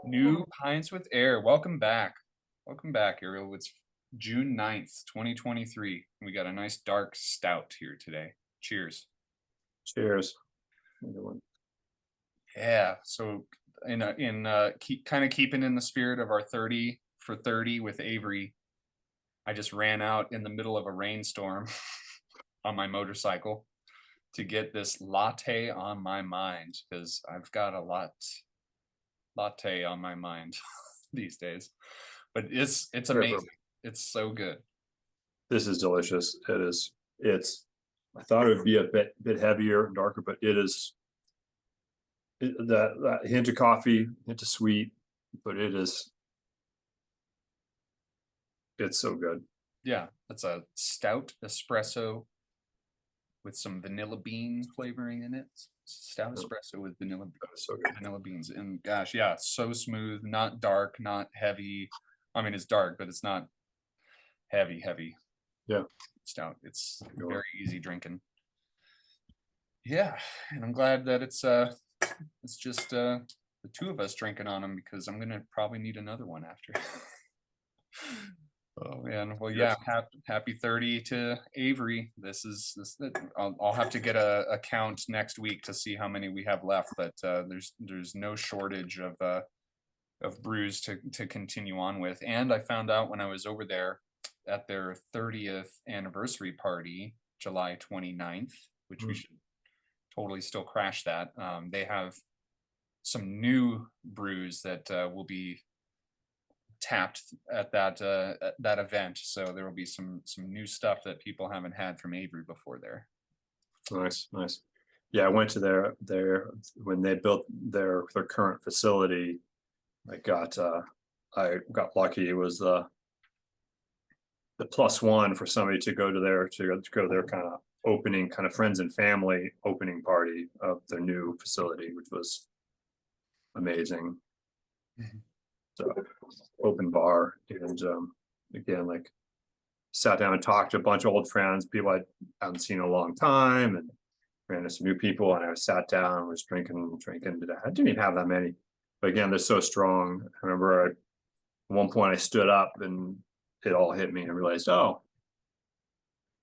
New Pints with Air. Welcome back. Welcome back, Ariel. It's June 9th, 2023. We got a nice dark stout here today. Cheers. Cheers. Yeah, so kind of keeping in the spirit of our 30 for 30 with Avery, I just ran out in the middle of a rainstorm on my motorcycle to get this latte on my mind because I've got a latte on my mind these days. But it's amazing. It's so good. This is delicious. It is. I thought it would be a bit heavier and darker, but it is. That hint of coffee, hint of sweet, but it's so good. Yeah, it's a stout espresso with some vanilla bean flavoring in it. Stout espresso with vanilla beans, and gosh, yeah, so smooth, not dark, not heavy. I mean, it's dark, but it's not heavy. Yeah, stout. It's very easy drinking. Yeah, and I'm glad that it's just the two of us drinking on them because I'm gonna probably need another one after. Oh man, well yeah, happy 30 to Avery. I'll have to get a count next week to see how many we have left, but there's no shortage of brews to continue on with. And I found out when I was over there at their 30th anniversary party, July 29th, which we should totally still crash that. They have some new brews that will be tapped at that event, so there will be some new stuff that people haven't had from Avery before there. Nice. Yeah, I went to their when they built their current facility. I got lucky. It was the +1 for somebody to go to their kind of opening, kind of friends and family opening party of their new facility, which was amazing. So open bar, and again, like sat down and talked to a bunch of old friends, people I haven't seen in a long time, and ran into some new people. And I sat down and was drinking. I didn't even have that many, but again, they're so strong. I remember at one point I stood up and it all hit me and realized, oh,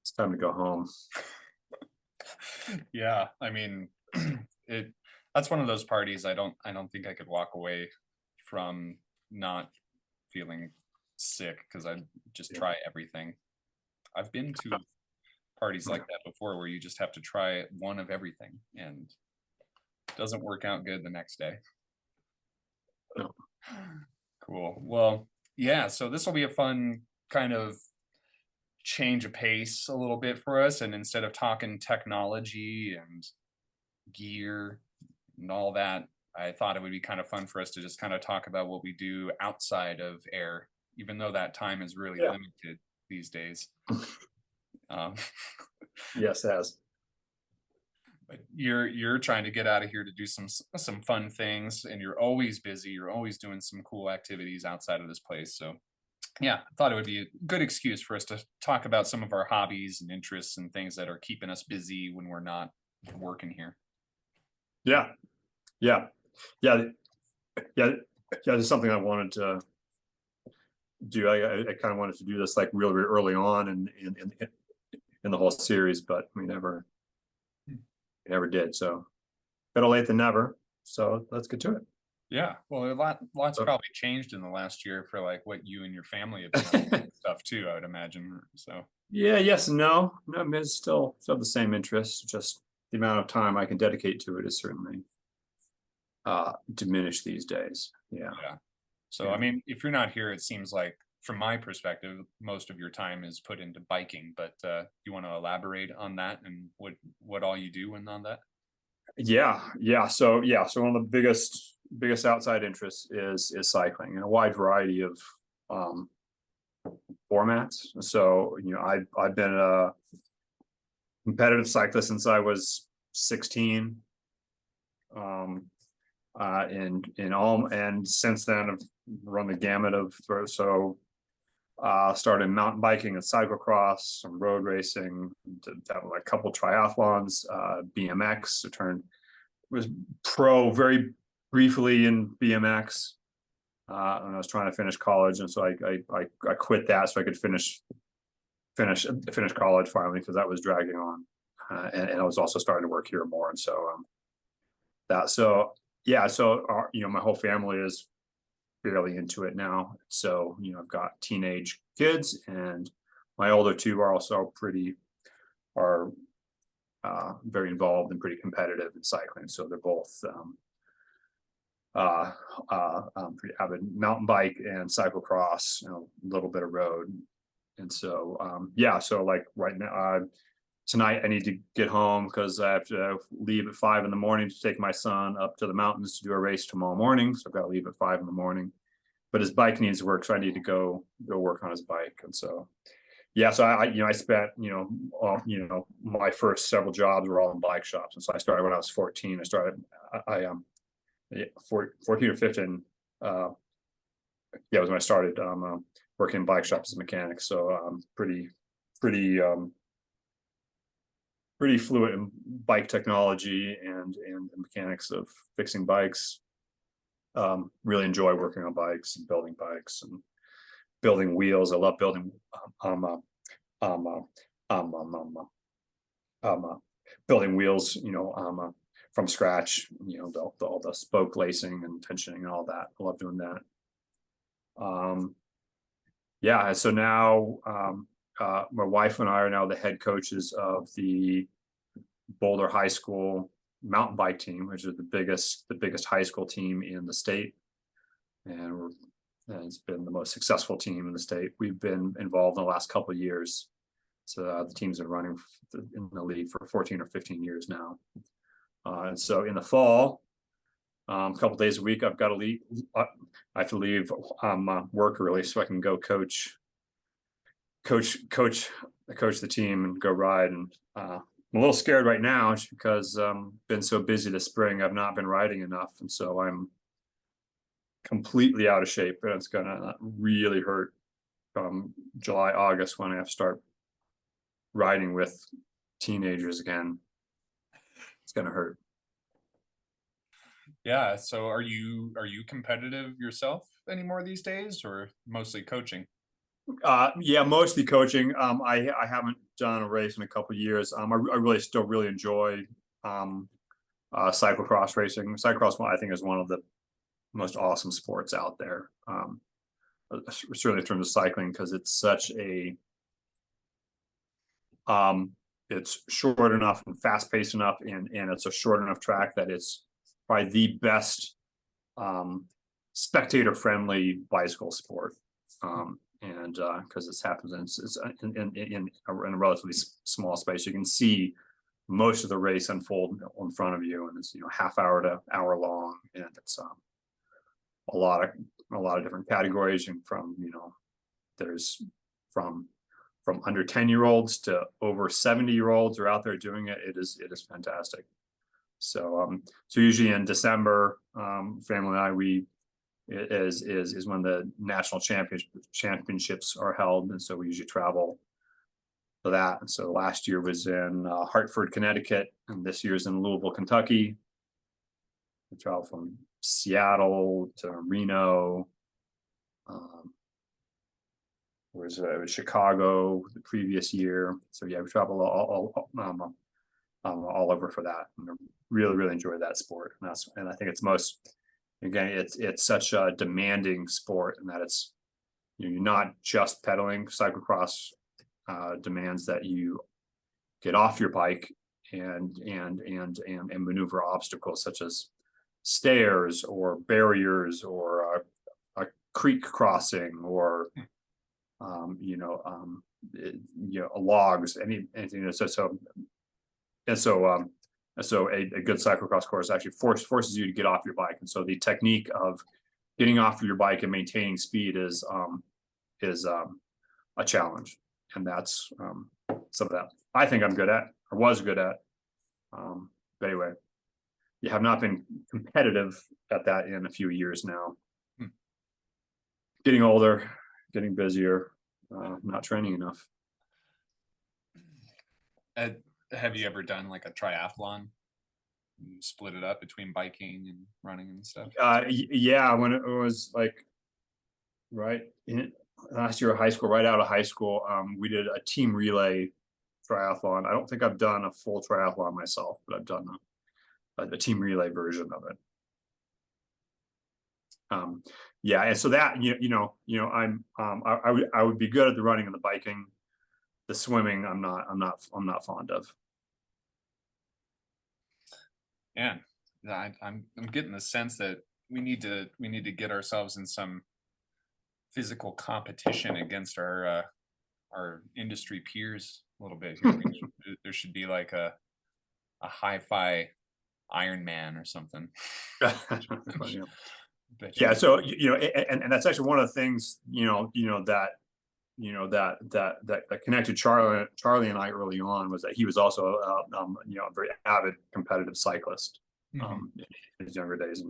it's time to go home. Yeah, I mean, that's one of those parties I don't think I could walk away from not feeling sick because I just try everything. I've been to parties like that before where you just have to try one of everything and it doesn't work out good the next day. No. Cool. Well, yeah, so this will be a fun kind of change of pace a little bit for us, and instead of talking technology and gear and all that, I thought it would be kind of fun for us to just kind of talk about what we do outside of air, even though that time is really limited these days. Yes, it has. But you're trying to get out of here to do some fun things, and you're always busy. You're always doing some cool activities outside of this place. So yeah, I thought it would be a good excuse for us to talk about some of our hobbies and interests and things that are keeping us busy when we're not working here. Yeah. There's something I wanted to do. I kind of wanted to do this like really early on in the whole series, but we never did. So better late than never. So let's get to it. Yeah, well, lots probably changed in the last year for like what you and your family have been doing and stuff too, I would imagine. So yeah, yes and no. I mean, it's still the same interest. Just the amount of time I can dedicate to it is certainly diminished these days. Yeah. So I mean, if you're not here, it seems like from my perspective, most of your time is put into biking. But you want to elaborate on that and what all you do when on that? Yeah. So one of the biggest outside interests is cycling in a wide variety of formats. So I've been a competitive cyclist since I was 16. And since then I've run the gamut of started mountain biking and cyclocross, some road racing, did a couple triathlons, BMX. I turned was pro very briefly in BMX. And I was trying to finish college, and so I quit that so I could finish college finally, because that was dragging on, and I was also starting to work here more, and so yeah, so my whole family is fairly into it now. So I've got teenage kids, and my older two are also very involved and pretty competitive in cycling. So they're both pretty avid mountain bike and cyclocross, a little bit of road. And so yeah, so like right now, tonight I need to get home because I have to leave at 5 a.m. to take my son up to the mountains to do a race tomorrow morning. So I've got to leave at 5 a.m. But his bike needs work, so I need to go work on his bike. And so yeah, so I spent my first several jobs were all in bike shops. And so I started when I was 14. I 14 or 15. Yeah, it was when I started working in bike shops as a mechanic. So pretty fluent in bike technology and mechanics of fixing bikes. Really enjoy working on bikes and building bikes and building wheels. I love building building wheels, from scratch, all the spoke lacing and tensioning and all that. I love doing that. Yeah, so now my wife and I are now the head coaches of the Boulder High School mountain bike team, which is the biggest high school team in the state, and it's been the most successful team in the state. We've been involved in the last couple of years, so the team's been running in the league for 14 or 15 years now. And so in the fall, a couple days a week, I've got to leave. I have to leave work early so I can go coach the team and go ride. And I'm a little scared right now just because been so busy this spring. I've not been riding enough, and so I'm completely out of shape, and it's gonna really hurt from July, August, when I have to start riding with teenagers again. It's gonna hurt. Yeah. So are you competitive yourself anymore these days, or mostly coaching? Yeah, mostly coaching. I haven't done a race in a couple of years. I really still really enjoy cyclocross racing. Cyclocross, I think, is one of the most awesome sports out there. Certainly in terms of cycling, because it's such a it's short enough and fast paced enough, and it's a short enough track that it's probably the best spectator friendly bicycle sport. And because this happens in a relatively small space, you can see most of the race unfold in front of you, and it's half hour to hour long, and it's a lot of different categories, and from there's from under 10-year-olds to over 70-year-olds are out there doing it. It is fantastic. So so usually in December, family and I, is when the national championships are held, and so we usually travel for that. And so last year was in Hartford, Connecticut, and this year's in Louisville, Kentucky. We travel from Seattle to Reno. It was Chicago the previous year. So yeah, we travel all over for that, and I really enjoy that sport. And I think it's it's such a demanding sport, and that it's you're not just pedaling. Cyclocross demands that you get off your bike and maneuver obstacles such as stairs or barriers or a creek crossing or logs, anything. So a good cyclocross course actually forces you to get off your bike, and so the technique of getting off your bike and maintaining speed is a challenge, and that's something that I think I'm good at, or was good at. But anyway, you have not been competitive at that in a few years now. Getting older, getting busier, not training enough. Have you ever done like a triathlon? You split it up between biking and running and stuff. Yeah, when it was like right in last year of high school, right out of high school, we did a team relay triathlon. I don't think I've done a full triathlon myself, but I've done a team relay version of it. Yeah, and so that I would be good at the running and the biking. The swimming, I'm not fond of. Yeah, I'm getting the sense that we need to get ourselves in some physical competition against our industry peers a little bit here. There should be like a hi-fi Iron Man or something. Yeah, so and that's actually one of the things that connected Charlie and I early on, was that he was also a very avid competitive cyclist in his younger days,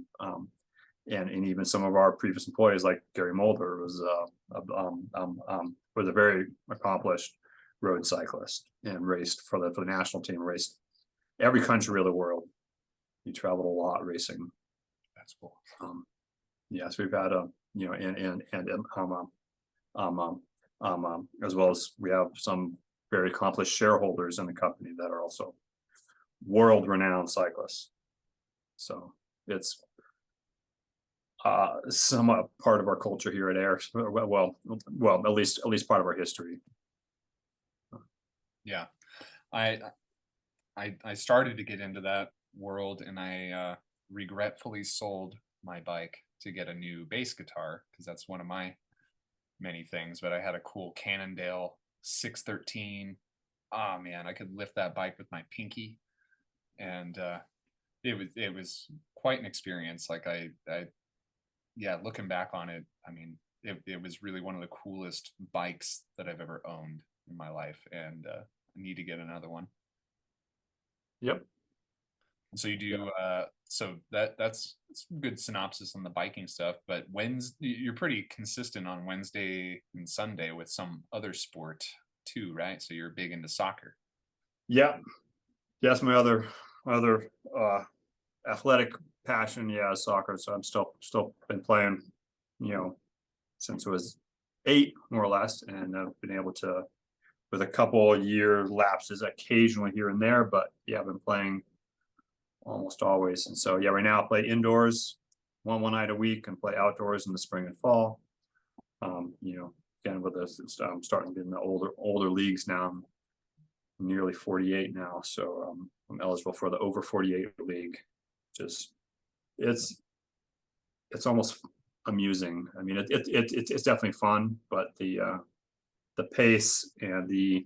and even some of our previous employees like Gary Mulder was a very accomplished road cyclist and raced for the national team, raced every country of the world. He traveled a lot racing. That's cool. Yes, we've had as well as we have some very accomplished shareholders in the company that are also world-renowned cyclists. So it's somewhat part of our culture here at Ayre. Well, at least part of our history. Yeah, I started to get into that world, and I regretfully sold my bike to get a new bass guitar, because that's one of my many things. But I had a cool Cannondale 613. Oh man, I could lift that bike with my pinky, and it was quite an experience. Like yeah, looking back on it, I mean, it was really one of the coolest bikes that I've ever owned in my life, and I need to get another one. Yep. So you do so that's good synopsis on the biking stuff. But you're pretty consistent on Wednesday and Sunday with some other sport too, right? So you're big into soccer. Yeah, that's my other athletic passion. Yeah, soccer. So I'm still been playing, since I was 8, more or less, and I've been able to, with a couple year lapses occasionally here and there, but yeah, I've been playing almost always. And so yeah, right now I play indoors one night a week, and play outdoors in the spring and fall. Again, with this, I'm starting to get in the older leagues now. I'm nearly 48 now, so I'm eligible for the over 48 league. Just it's almost amusing. I mean, it's definitely fun, but the pace and the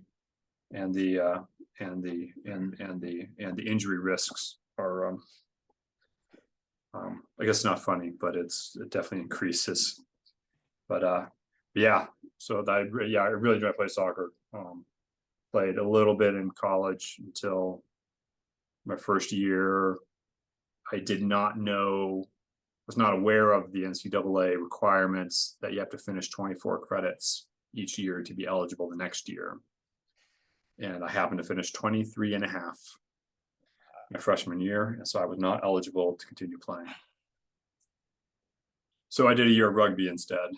injury risks are I guess not funny, but it definitely increases. But yeah, so I really enjoy playing soccer. Played a little bit in college until my first year. I was not aware of the NCAA requirements that you have to finish 24 credits each year to be eligible the next year. And I happened to finish 23 and a half my freshman year, and so I was not eligible to continue playing. So I did a year of rugby instead.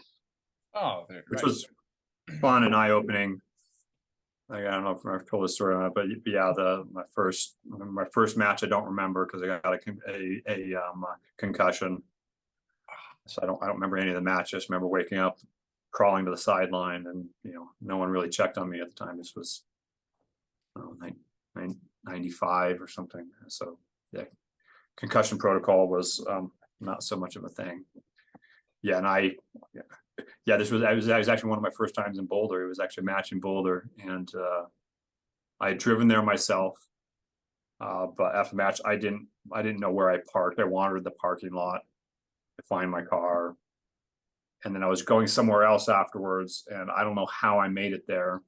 Oh, which was fun and eye-opening. I don't know if I've told this story or not, but yeah, my first match I don't remember because I got a concussion. So I don't remember any of the match. I just remember waking up, crawling to the sideline, and no one really checked on me at the time. This was 95 or something. So yeah, concussion protocol was not so much of a thing. Yeah, and this was actually one of my first times in Boulder. It was actually a match in Boulder, and I had driven there myself. But after the match, I didn't know where I parked. I wandered the parking lot to find my car, and then I was going somewhere else afterwards, and I don't know how I made it there.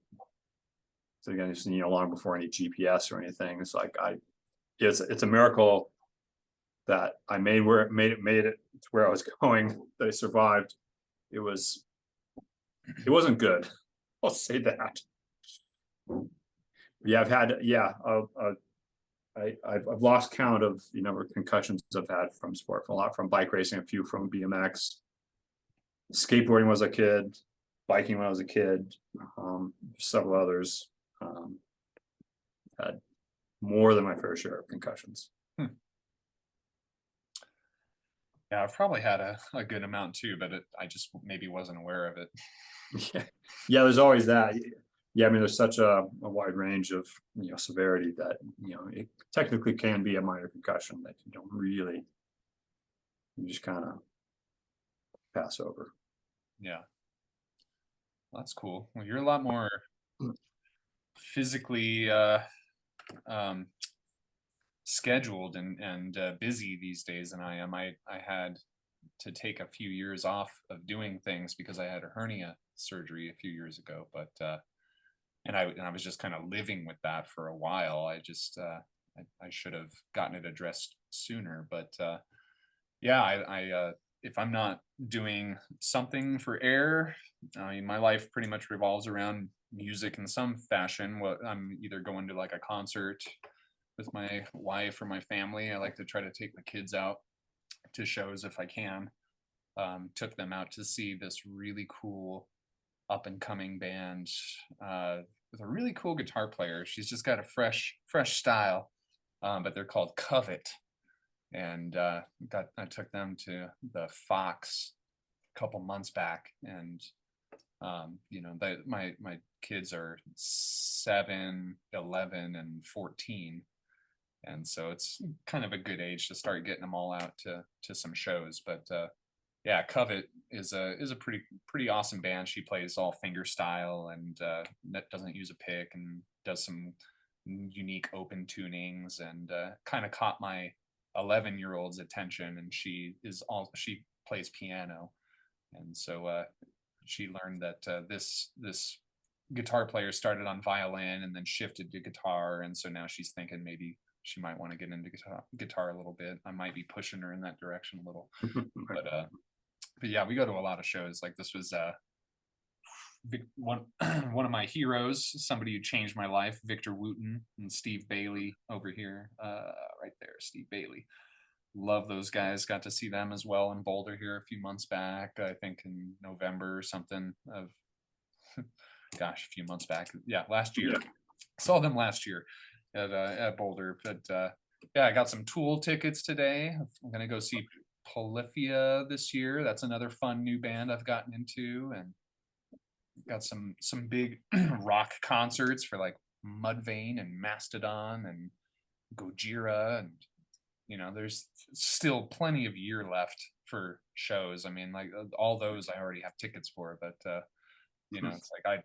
So again, it's long before any GPS or anything. It's like it's a miracle that I made it to where I was going, that I survived. It wasn't good. I'll say that. Yeah, I've had I've lost count of the number of concussions I've had from sport, a lot from bike racing, a few from BMX, skateboarding when I was a kid, biking when I was a kid, several others. Had more than my fair share of concussions. Yeah, I've probably had a good amount too, but I just maybe wasn't aware of it. Yeah, yeah. There's always that. Yeah, I mean, there's such a wide range of severity that it technically can be a minor concussion that you don't really, you just kind of pass over. Yeah, that's cool. Well, you're a lot more physically um, scheduled and busy these days than I am. I had to take a few years off of doing things because I had a hernia surgery a few years ago, but and I was just kind of living with that for a while. I should have gotten it addressed sooner, but yeah, if I'm not doing something for air, I mean, my life pretty much revolves around music in some fashion. What I'm either going to like a concert with my wife or my family. I like to try to take the kids out to shows if I can. Took them out to see this really cool up and coming band with a really cool guitar player. She's just got a fresh style, but they're called Covet. And I took them to the Fox a couple months back, and my kids are 7, 11, and 14, and so it's kind of a good age to start getting them all out to some shows. But yeah, Covet is a pretty awesome band. She plays all finger style and doesn't use a pick and does some unique open tunings, and kind of caught my 11-year-old's attention. And she plays piano, and so she learned that this guitar player started on violin and then shifted to guitar, and so now she's thinking maybe she might want to get into guitar a little bit. I might be pushing her in that direction a little, but yeah, we go to a lot of shows. Like this was one one of my heroes, somebody who changed my life, Victor Wooten and Steve Bailey over here, right there, Steve Bailey. Love those guys. Got to see them as well in Boulder here a few months back. I think in November or something of, gosh, a few months back. Yeah, last year. Yeah. Saw them last year at Boulder. But yeah, I got some Tool tickets today. I'm gonna go see Polyphia this year. That's another fun new band I've gotten into, and got some big rock concerts for like Mudvayne and Mastodon and Gojira, and there's still plenty of year left for shows. I mean, like all those I already have tickets for, but it's like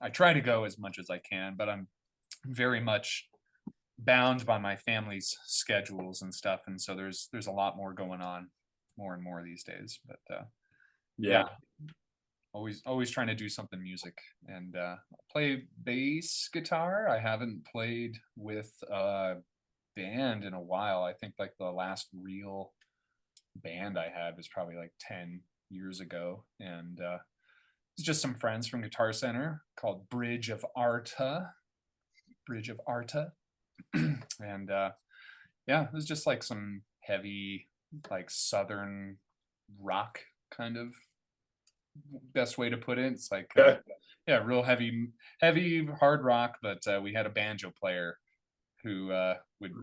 I try to go as much as I can, but I'm very much bound by my family's schedules and stuff, and so there's a lot more going on, more and more these days. But yeah, always trying to do something music, and play bass guitar. I haven't played with a band in a while. I think like the last real band I had was probably like 10 years ago, and it's just some friends from Guitar Center called Bridge of Arta. And yeah, it was just like some heavy, like southern rock kind of, best way to put it. It's like yeah, real heavy hard rock, but we had a banjo player who would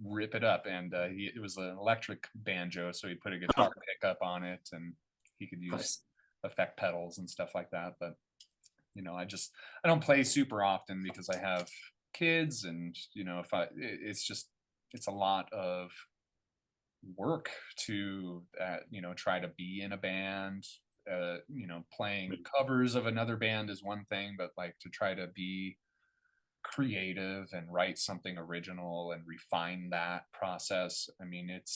rip it up, and it was an electric banjo, so he put a guitar pickup on it, and he could use effect pedals and stuff like that. But I don't play super often because I have kids, and it's a lot of work to try to be in a band. Playing covers of another band is one thing, but like to try to be creative and write something original and refine that process, I mean, it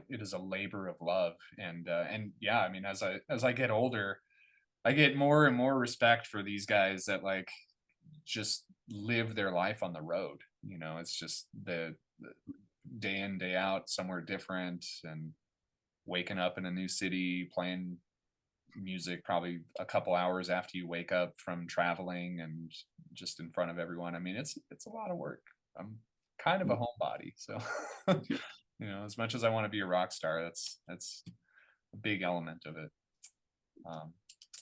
is a labor of love. And yeah, I mean, as I get older, I get more and more respect for these guys that like just live their life on the road. It's just the day in, day out, somewhere different, and waking up in a new city, playing music probably a couple hours after you wake up from traveling, and just in front of everyone. I mean, it's a lot of work. I'm kind of a homebody. So, you know, as much as I want to be a rock star, that's a big element of it.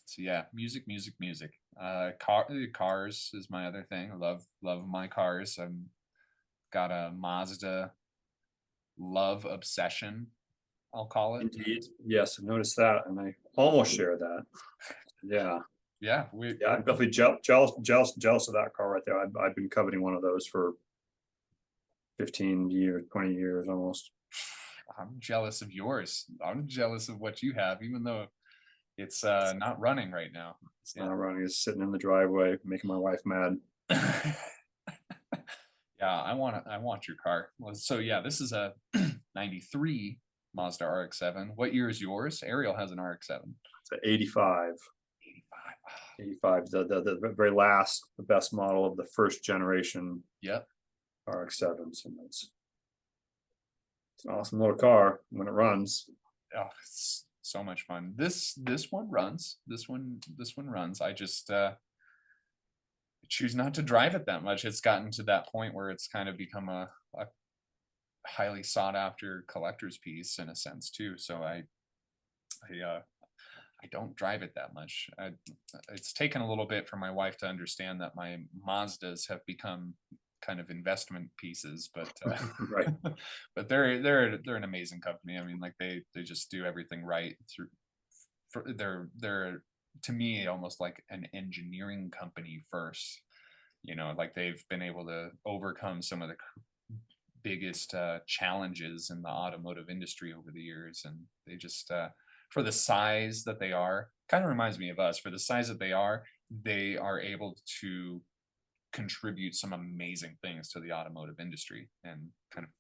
So yeah, music. Cars is my other thing. I love my cars. I'm got a Mazda love obsession, I'll call it. Indeed. Yes, I noticed that, and I almost share that. Yeah. Yeah, Yeah, I'm definitely jealous of that car right there. I've been coveting one of those for 15 years, 20 years almost. I'm jealous of yours. I'm jealous of what you have, even though it's not running right now. It's not running, it's sitting in the driveway, making my wife mad. Yeah, I want your car. Well, so yeah, this is a 93 Mazda RX-7. What year is yours? Ariel has an RX-7. It's an 85. 85. 85, the very last, the best model of the first generation Yep. RX-7s. And it's an awesome little car when it runs. Oh, it's so much fun. This one runs. This one runs. I just choose not to drive it that much. It's gotten to that point where it's kind of become a highly sought after collector's piece in a sense too. So I don't drive it that much. It's taken a little bit for my wife to understand that my Mazdas have become kind of investment pieces, but Right. but they're an amazing company. I mean, like they just do everything right through. They're to me almost like an engineering company first. You know, like they've been able to overcome some of the biggest challenges in the automotive industry over the years, and they just for the size that they are, kind of reminds me of us. For the size that they are able to contribute some amazing things to the automotive industry and kind of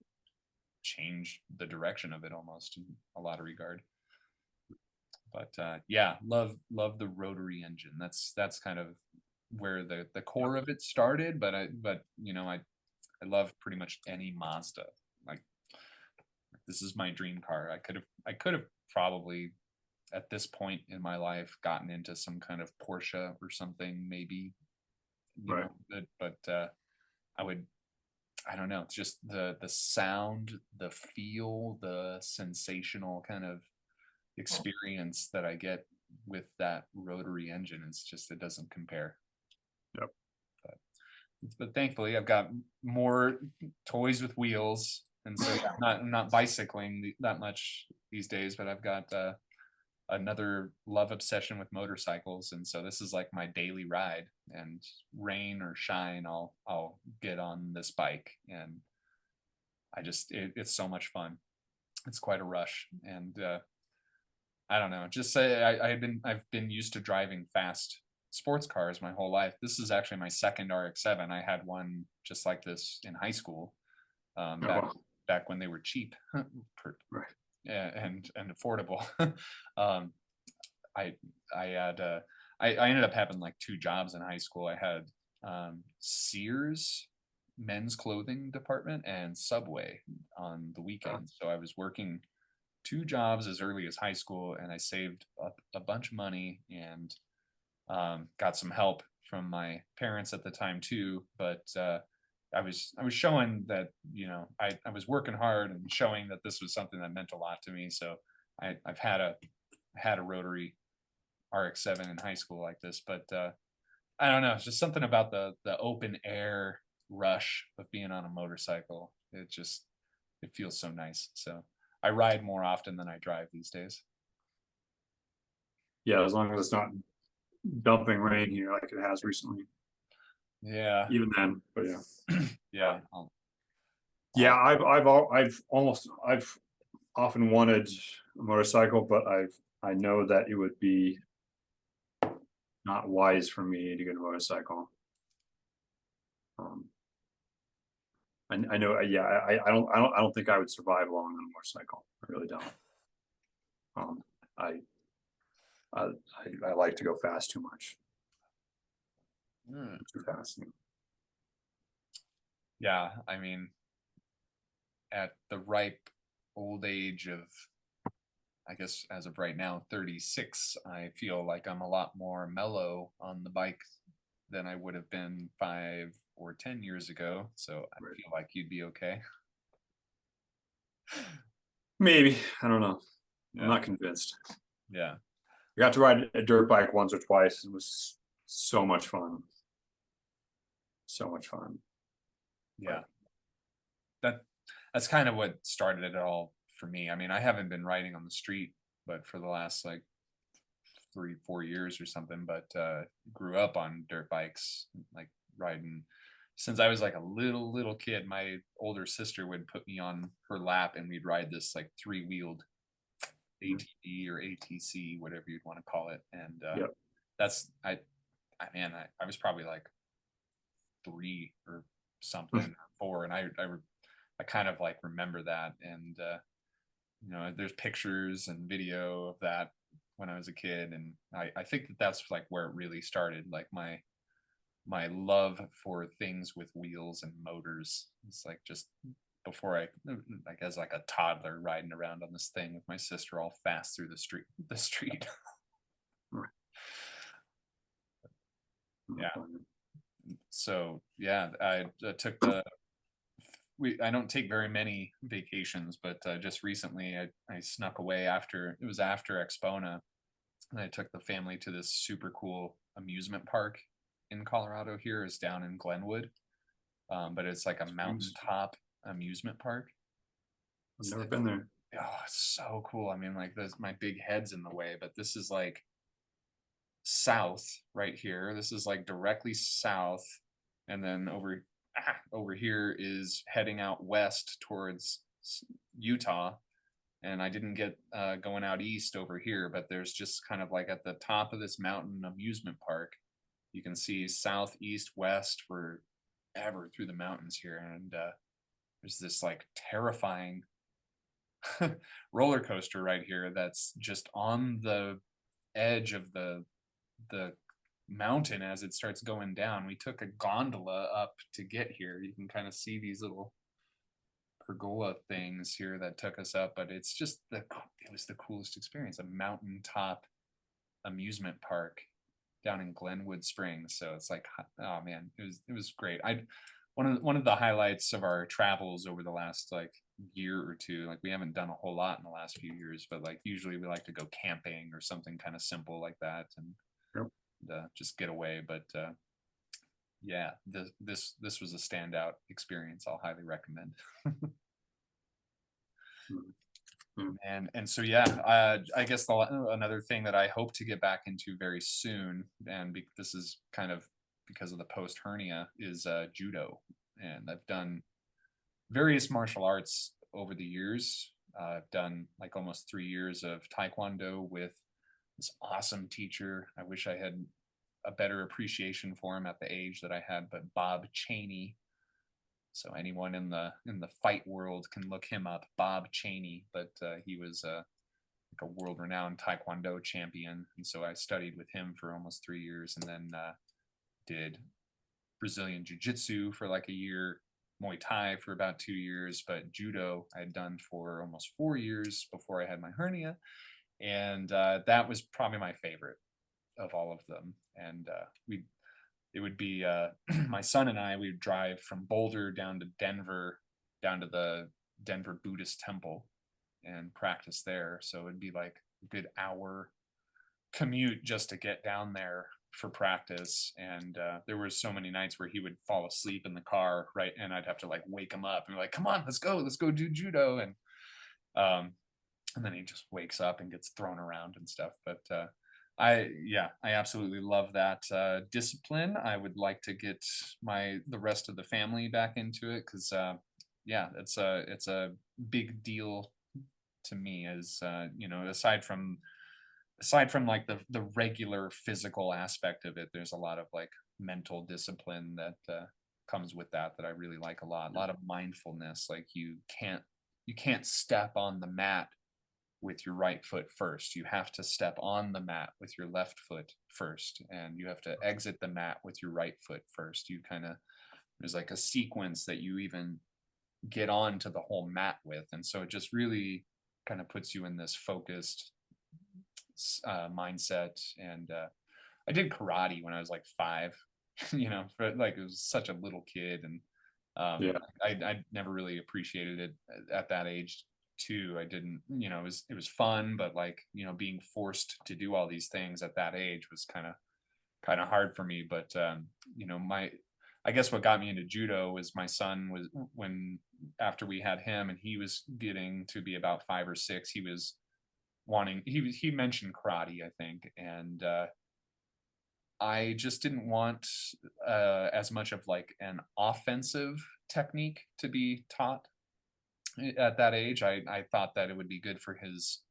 change the direction of it almost in a lot of regard. But yeah, love the rotary engine. That's kind of where the core of it started. But you know, I love pretty much any Mazda. Like this is my dream car. I could have probably at this point in my life gotten into some kind of Porsche or something, maybe, you Right. know, but I don't know. It's just the sound, the feel, the sensational kind of experience that I get with that rotary engine. It's just, it doesn't compare. Yep. But thankfully I've got more toys with wheels. And so I'm not bicycling that much these days, but I've got another love obsession with motorcycles, and so this is like my daily ride, and rain or shine I'll get on this bike, and it's so much fun. It's quite a rush, and I don't know, just say I've been used to driving fast sports cars my whole life. This is actually my second RX-7. I had one just like this in high school, back when they were cheap. Right. And affordable. I had I ended up having like two jobs in high school. I had Sears men's clothing department and Subway on the weekends. So I was working two jobs as early as high school, and I saved up a bunch of money and got some help from my parents at the time too. But I was showing that, you know, I was working hard and showing that this was something that meant a lot to me. So I've had a rotary RX-7 in high school like this, but I don't know. It's just something about the open air rush of being on a motorcycle. It feels so nice. So I ride more often than I drive these days. Yeah, as long as it's not dumping rain here like it has recently. Yeah. Even then, but yeah. Yeah. Yeah, I've often wanted a motorcycle, but I know that it would be not wise for me to get a motorcycle. I know, yeah, I don't think I would survive long on a motorcycle. I really don't. I I like to go fast too much. Too fast. Yeah, I mean, at the ripe old age of, I guess as of right now, 36, I feel like I'm a lot more mellow on the bike than I would have been 5 or 10 years ago. So I Right. feel like you'd be okay. Maybe, I don't know. I'm Yeah. not convinced. Yeah. I got to ride a dirt bike once or twice. It was so much fun. So much fun. Yeah. But That that's kind of what started it all for me. I mean, I haven't been riding on the street, but for the last like 3 4 years or something, but grew up on dirt bikes, like riding since I was like a little kid. My older sister would put me on her lap and we'd ride this like three-wheeled mm, ATV or ATC, whatever you'd want to call it. And yep. that's I was probably like 3 or something or 4, and I kind of like remember that. And there's pictures and video of that when I was a kid, and I think that that's like where it really started, like my love for things with wheels and motors. It's like just before like as like a toddler riding around on this thing with my sister all fast through the street. Right. Yeah. So yeah, I took the I don't take very many vacations, but just recently I snuck away after Expona, and I took the family to this super cool amusement park in Colorado. Here is down in Glenwood, but it's like a Springs. mountaintop amusement park. I've never been there. Oh, it's so cool. I mean, like this, my big head's in the way, but this is like south right here. This is like directly south, and then over here is heading out west towards Utah. And I didn't get going out east over here, but there's just kind of like at the top of this mountain amusement park, you can see south, east, west, forever through the mountains here. And there's this like terrifying roller coaster right here that's just on the edge of the mountain as it starts going down. We took a gondola up to get here. You can kind of see these little pergola things here that took us up, but it was the coolest experience. A mountaintop amusement park down in Glenwood Springs. So it's like, oh man, it was great. I one of the highlights of our travels over the last like year or two, like we haven't done a whole lot in the last few years, but like usually we like to go camping or something kind of simple like that, and Yep. just get away. But yeah, this was a standout experience. I'll highly recommend. Mm, mm, And so yeah, I guess another thing that I hope to get back into very soon, and this is kind of because of the post hernia, is judo. And I've done various martial arts over the years. I've done like almost 3 years of taekwondo with this awesome teacher. I wish I had a better appreciation for him at the age that I had, but Bob Cheney. So anyone in the fight world can look him up, Bob Cheney. But he was like a world-renowned taekwondo champion, and so I studied with him for almost 3 years, and then did Brazilian jiu-jitsu for like a year, Muay Thai for about 2 years, but judo I had done for almost 4 years before I had my hernia, and that was probably my favorite of all of them. And it would be my son and I, we would drive from Boulder down to Denver, down to the Denver Buddhist temple and practice there. So it'd be like a good hour commute just to get down there for practice. And there were so many nights where he would fall asleep in the car, right? And I'd have to like wake him up and be like, come on, let's go do judo. Um, and then he just wakes up and gets thrown around and stuff. But I absolutely love that discipline. I would like to get the rest of the family back into it, because yeah, it's a big deal to me. As aside from like the regular physical aspect of it, there's a lot of like mental discipline that comes with that I really like a lot. A lot of mindfulness. Like you can't step on the mat with your right foot first. You have to step on the mat with your left foot first, and you have to exit the mat with your right foot first. There's like a sequence that you even get onto the whole mat with. And so it just really kind of puts you in this focused mindset. And I did karate when I was like 5. for like it was such a little kid, and Yeah. I never really appreciated it at that age too. I didn't, it was fun, but like, being forced to do all these things at that age was kind of hard for me. But my I guess what got me into judo was my son was when after we had him and he was getting to be about 5 or 6, he was wanting he mentioned karate, I think, and I just didn't want as much of like an offensive technique to be taught at that age. I thought that it would be good for his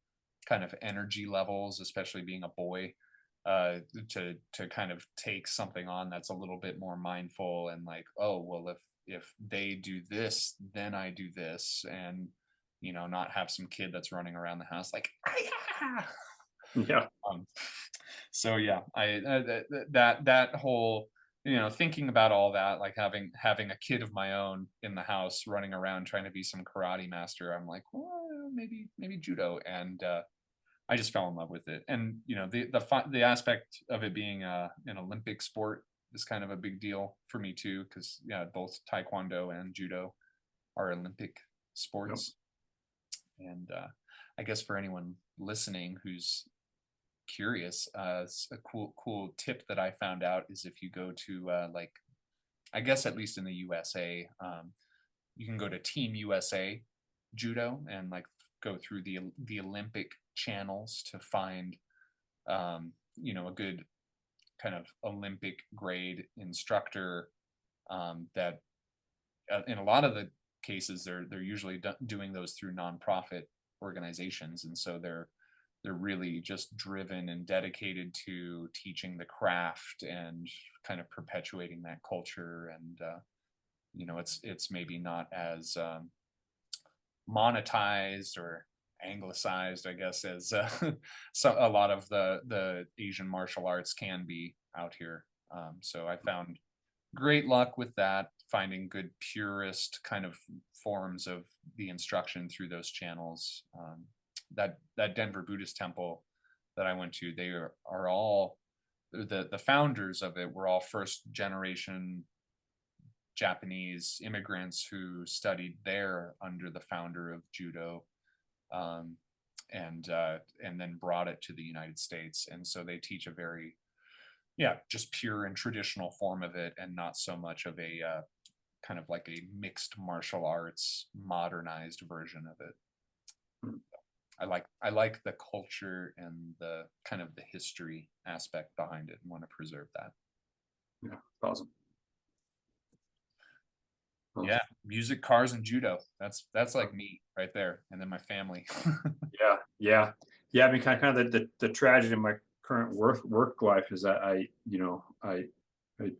kind of energy levels, especially being a boy, to kind of take something on that's a little bit more mindful and like, oh well, if they do this, then I do this, and not have some kid that's running around the house like, "Ah!" Yeah. um, so yeah, that whole thinking about all that, like having a kid of my own in the house running around trying to be some karate master, I'm like, well, maybe judo, and I just fell in love with it. And the aspect of it being an Olympic sport is kind of a big deal for me too, because yeah, both taekwondo and judo are Olympic Yep. sports. And I guess for anyone listening who's curious, a cool tip that I found out is if you go to like, I guess at least in the USA, you can go to Team USA Judo and like go through the Olympic channels to find a good kind of Olympic grade instructor, that in a lot of the cases they're usually doing those through nonprofit organizations, and so they're really just driven and dedicated to teaching the craft and kind of perpetuating that culture. And it's maybe not as monetized or anglicized, I guess, as so a lot of the Asian martial arts can be out here. So I found great luck with that, finding good purist kind of forms of the instruction through those channels. That Denver Buddhist temple that I went to, they are all the founders of it were all first generation Japanese immigrants who studied there under the founder of judo, um, and then brought it to the United States. And so they teach a very, yeah, just pure and traditional form of it, and not so much of a kind of like a mixed martial arts modernized version of it. Mm. I like the culture and the kind of the history aspect behind it and want to preserve that. Yeah. Awesome. Yeah, music, cars, and judo. That's like me right there, and then my family. Yeah, yeah, yeah. I mean, kind of the tragedy in my current work life is that I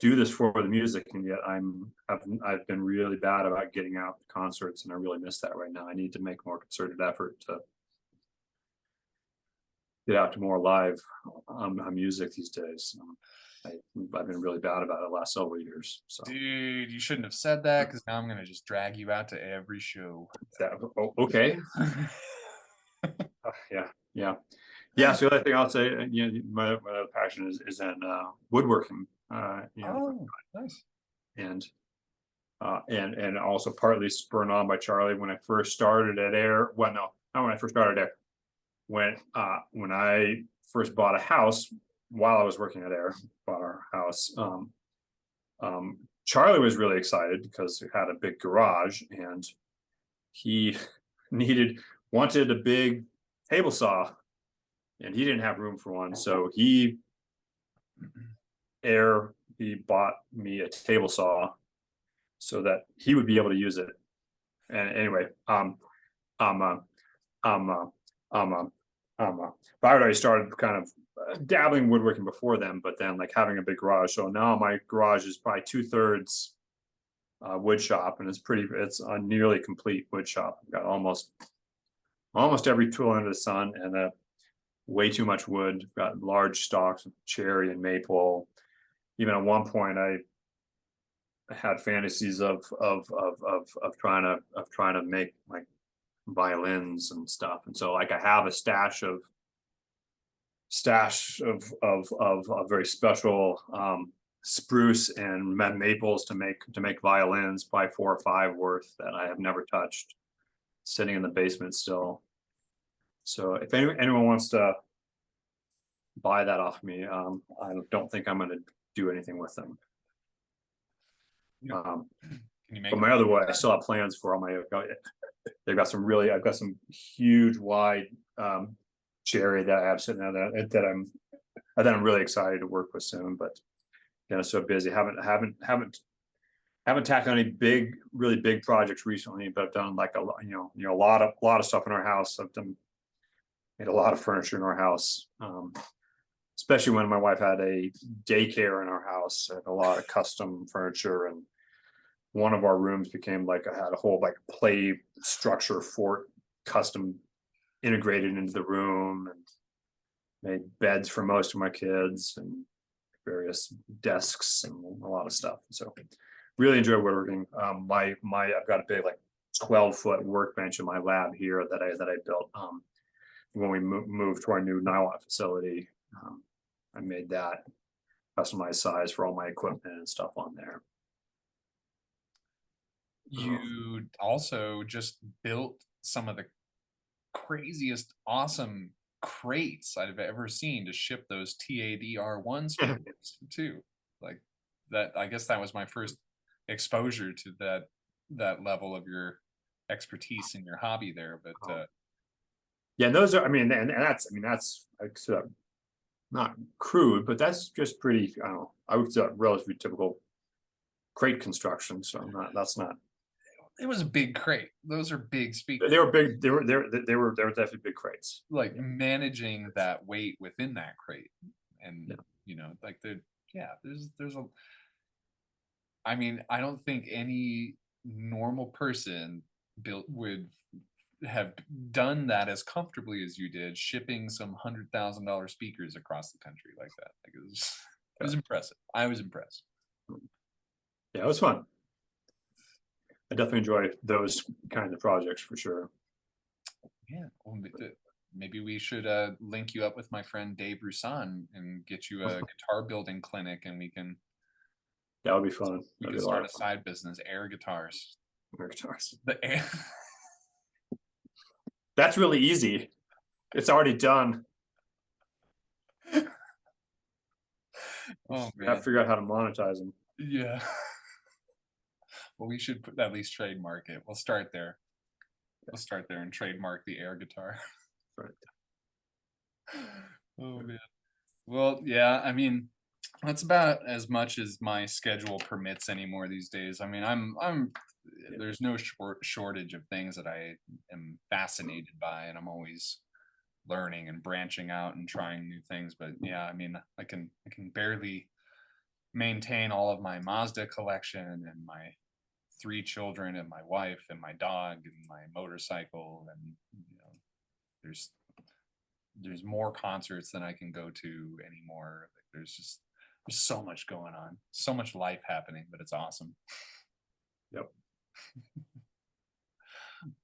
do this for the music, and yet I've been really bad about getting out to concerts, and I really miss that right now. I need to make more concerted effort to get out to more live music these days. I've been really bad about it the last several years. So Dude, you shouldn't have said that, because now I'm gonna just drag you out to every show. okay, yeah, yeah. Yeah, so the other thing I'll say, my other passion is in woodworking, Oh, nice. and and also partly spurred on by Charlie when I first started at Air. Well, no, not when I first started Air. When I first bought a house while I was working at Air, bought our house. Charlie was really excited because we had a big garage, and he wanted a big table saw, and he didn't have room for one, so he bought me a table saw so that he would be able to use it. And anyway, um, uh, um, uh, um, but I already started kind of dabbling woodworking before then, but then like having a big garage. So now my garage is probably 2/3 wood shop, and it's a nearly complete wood shop. I've got almost every tool under the sun, and way too much wood. Got large stalks of cherry and maple. Even at one point, I had fantasies of trying to make like violins and stuff. And so like I have a stash of a very special spruce and maples to make violins by 4 or 5 worth that I have never touched, sitting in the basement still. So if anyone wants to buy that off me, I don't think I'm going to do anything with them. Can you make But my other way, I still have plans for all my. They've got some really. I've got some huge, wide cherry that I have sitting there that I'm really excited to work with soon. But so busy. Haven't tackled any really big projects recently. But I've done like a lot of stuff in our house. Made a lot of furniture in our house. Especially when my wife had a daycare in our house, had a lot of custom furniture, and one of our rooms became had a whole play structure fort custom integrated into the room, and made beds for most of my kids and various desks and a lot of stuff. So really enjoy woodworking. I've got a big 12-foot workbench in my lab here that I built when we moved to our new nylon facility. I made that customized size for all my equipment and stuff on there. You also just built some of the craziest, awesome crates I've ever seen to ship those TADR1 speakers too. Like that, I guess that was my first exposure to that level of your expertise in your hobby there. But yeah, those are. That's not crude, but that's just pretty. I don't know. I would say relatively typical crate construction. So that's not. It was a big crate. Those are big speakers. They were big. They were definitely big crates. Like managing that weight within that crate, and there's a. I don't think any normal person would have done that as comfortably as you did, shipping some $100,000 speakers across the country like that. It was impressive. I was impressed. Yeah, it was fun. I definitely enjoy those kinds of projects for sure. Yeah, well, maybe we should link you up with my friend Dave Roussan and get you a guitar building clinic, and we can. That would be fun. We could start a side business, Ayre Guitars. Ayre Guitars. The air. That's really easy. It's already done. Oh man, I have to figure out how to monetize them. Yeah. Well, we should at least trademark it. We'll start there. We'll start there and trademark the Ayre guitar. Right. Oh man. Well, yeah. That's about as much as my schedule permits anymore these days. There's no shortage of things that I am fascinated by, and I'm always learning and branching out and trying new things. But yeah, I can barely maintain all of my Mazda collection and my 3 children and my wife and my dog and my motorcycle, and there's more concerts than I can go to anymore. There's so much going on, so much life happening, but it's awesome. Yep.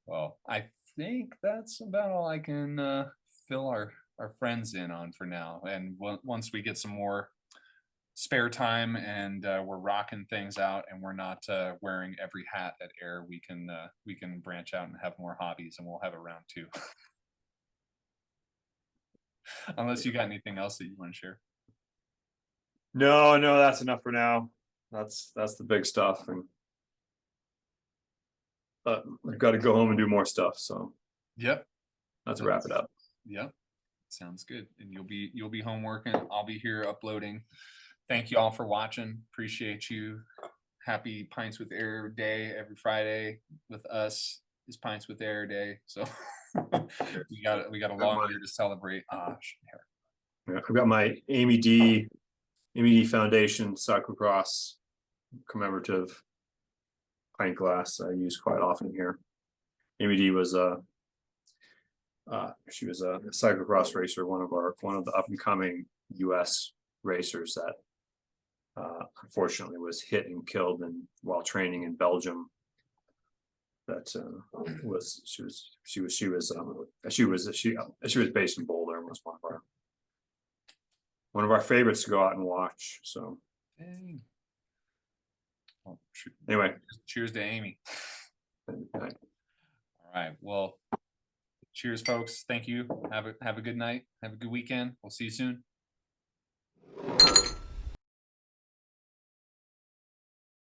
Well, I think that's about all I can fill our friends in on for now. And once we get some more spare time and we're rocking things out and we're not wearing every hat at Ayre, we can branch out and have more hobbies, and we'll have a round 2. Unless you got anything else that you want to share. No, that's enough for now. That's the big stuff, and I've got to go home and do more stuff. So yep, let's wrap it up. Yep, sounds good. And you'll be home working. I'll be here uploading. Thank you all for watching. Appreciate you. Happy Pints with Ayre Day every Friday with us is Pints with Ayre Day. So we got a long year to celebrate. Yeah, I've got my Amy D Foundation cyclocross commemorative pint glass I use quite often here. Amy D was she was a cyclocross racer, one of the up and coming U.S. racers that unfortunately was hit and killed while training in Belgium. That she was based in Boulder and was one of our favorites to go out and watch. So Dang. Well, Anyway. cheers to Amy. All All right. Well, cheers, folks. Thank you. Have a good night. Have a good weekend. We'll see you soon.